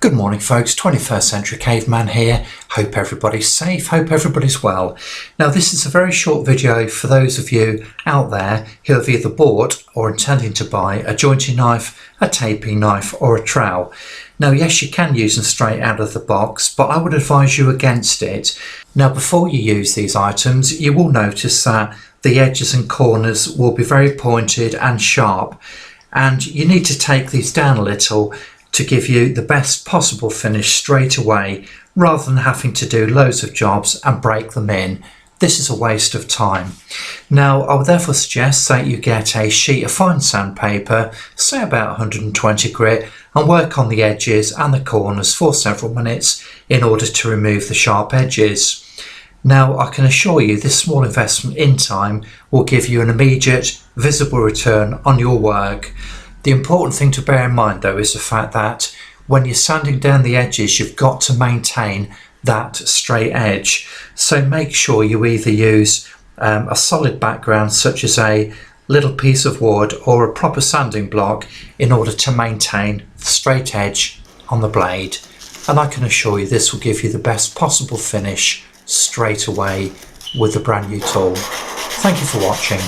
Good morning folks, 21st Century Caveman here. Hope everybody's safe, hope everybody's well. Now this is a very short video for those of you out there who have either bought or intending to buy a jointing knife, a taping knife or a trowel. Now yes, you can use them straight out of the box, but I would advise you against it. Now before you use these items, you will notice that the edges and corners will be very pointed and sharp, and you need to take these down a little to give you the best possible finish straight away, rather than having to do loads of jobs and break them in. This is a waste of time. Now I would therefore suggest that you get a sheet of fine sandpaper, say about 120 grit, and work on the edges and the corners for several minutes in order to remove the sharp edges. Now I can assure you this small investment in time will give you an immediate visible return on your work. The important thing to bear in mind though is the fact that when you're sanding down the edges, you've got to maintain that straight edge. So make sure you either use a solid background such as a little piece of wood or a proper sanding block in order to maintain the straight edge on the blade. And I can assure you this will give you the best possible finish straight away with the brand new tool. Thank you for watching.